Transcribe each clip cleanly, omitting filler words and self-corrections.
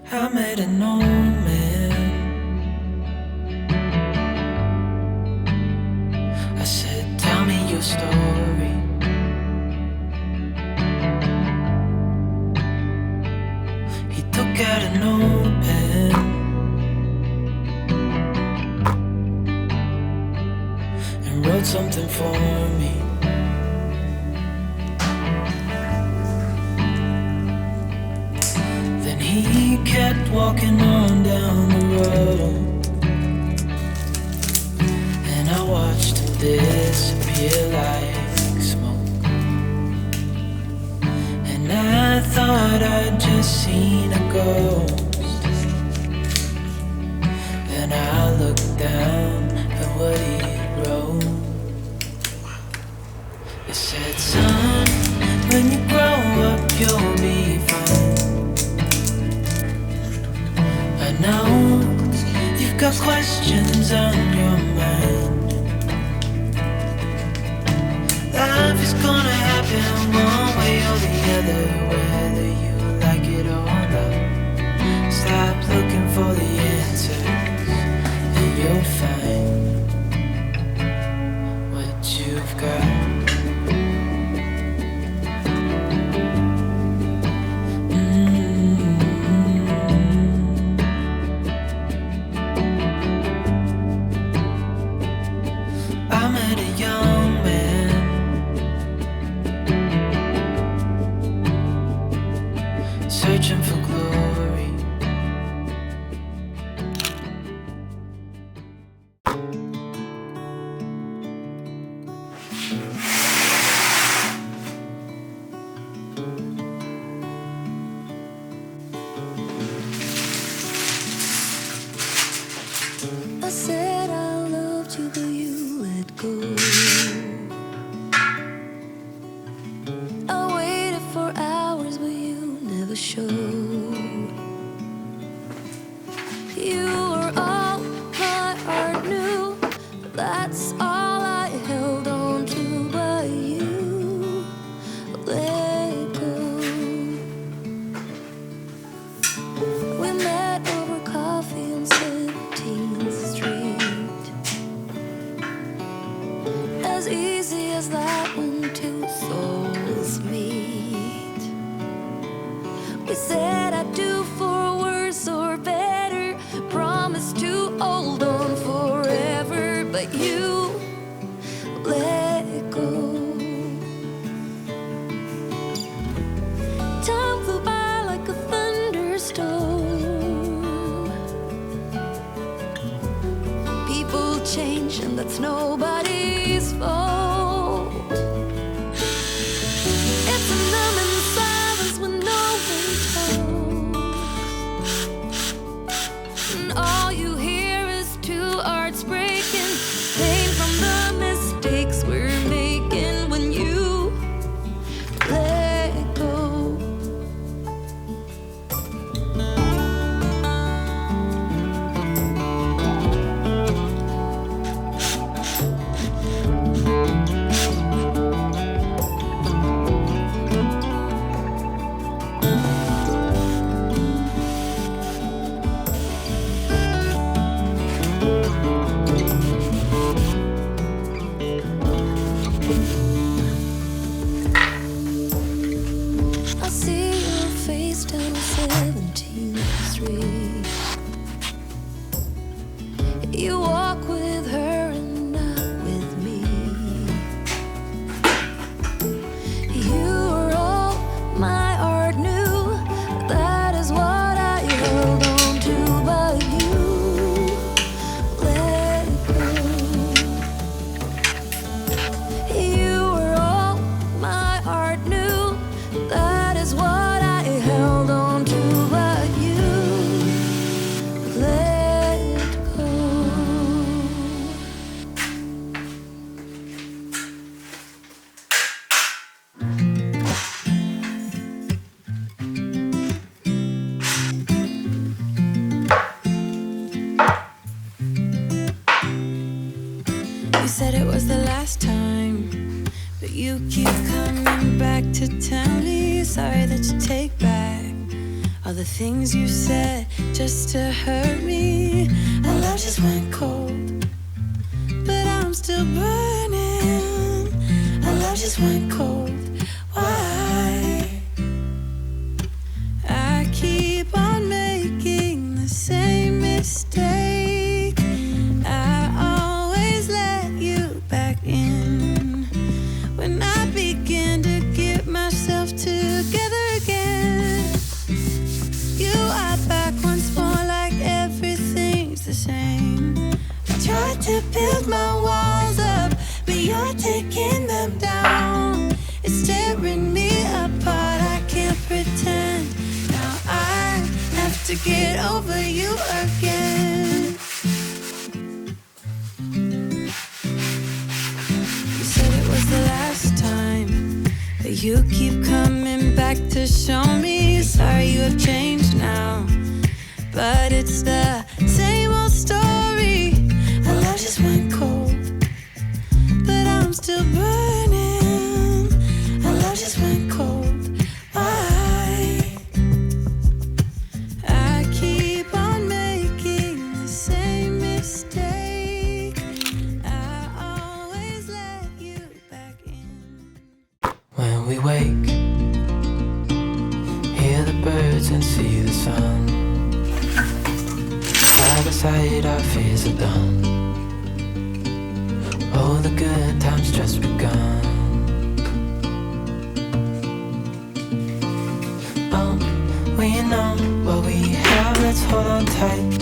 I met an old man. I said, tell me your story. He took out a notepad and wrote something for me. He kept walking on down the road, and I watched him disappear like smoke. And I thought I'd just seen a ghost. Then I looked down at what he wrote. It said, son, when you grow up you'll be fine. I know you've got questions on your mind. Life is gonna happen one way or the other, whether you like it or not. Stop looking for the answers and you'll find what you've got. Searching for glory. I said I loved you, but you let go. I waited for hours, but you never showed. You were all my heart knew. That's all I held on to, but you let go. We met over coffee on 17th Street. As easy as that when two souls meet. We said I do for worse or better. Promised to hold on forever, but you let go. Time flew by like a thunderstorm. People change and that's nobody's fault. It's a numbing silence when no one talks, and all you hear is two hearts breaking, pain from the mistakes we're making when you let go. the things you said just to hurt me. Our love just went cold, but I'm still burning. Our love just went cold. Why? I keep on making the same mistake. I always let you back in when I begin to get myself together again. You are back once more like everything's the same. I tried to build my walls up, but you're taking them down. It's tearing me apart, I can't pretend. Now I have to get over you again. You said it was the last time, but you keep coming back to show me. Sorry you have changed now, but it's the same old story. Our love just went cold, but I'm still burning. Our love just went cold. Why? I keep on making the same mistake. I always let you back in. When we wake, hear the birds and see the sun. Side by side our fears are done. Oh, the good times just begun. Oh, we know what we have, let's hold on tight.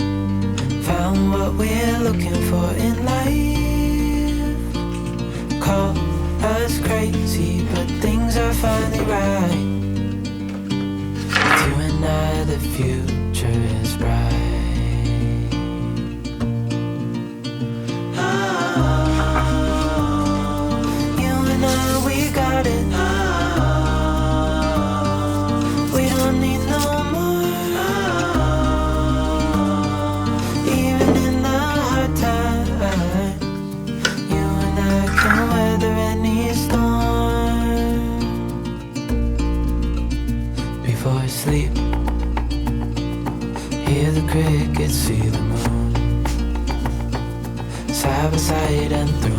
Found what we're looking for in life. Call us crazy, but things are finally right. With you and I, the future is bright. Sleep, hear the crickets, see the moon, side by side and through,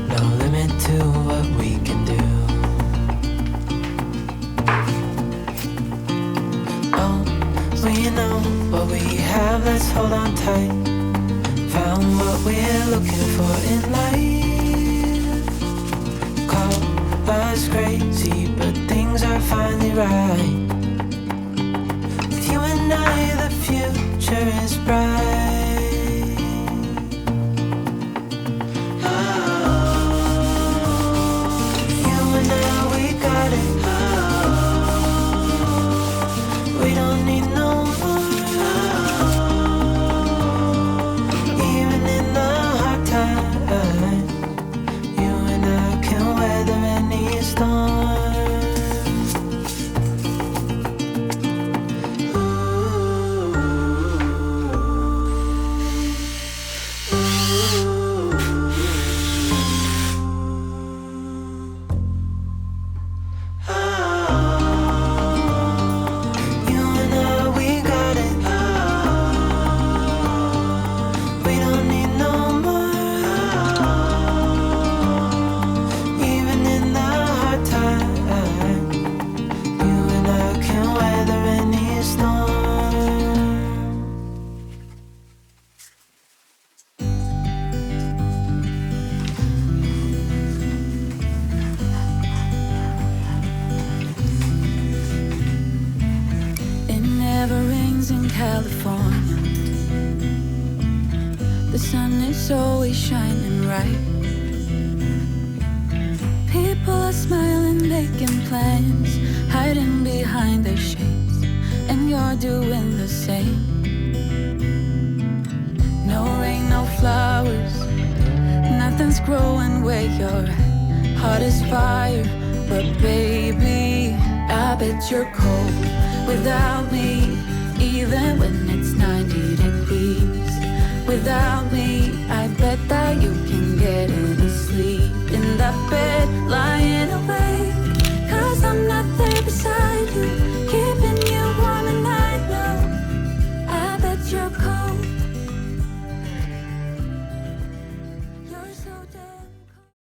no limit to what we can do. Oh, we know what we have, let's hold on tight. Found what we're looking for in life. Call us crazy, but things are finally right. With you and I, the future is bright. Oh, you and I, we got it. Oh, we don't need no more. Even in the hard time, you and I can weather any storm. California, the sun is always shining bright. People are smiling, making plans, hiding behind their shades, and you're doing the same. No rain, no flowers, nothing's growing where you're at. Heart is fire, but baby, I bet you're cold without me. Even when it's 90 degrees, without me, I bet that you can get any sleep in that bed like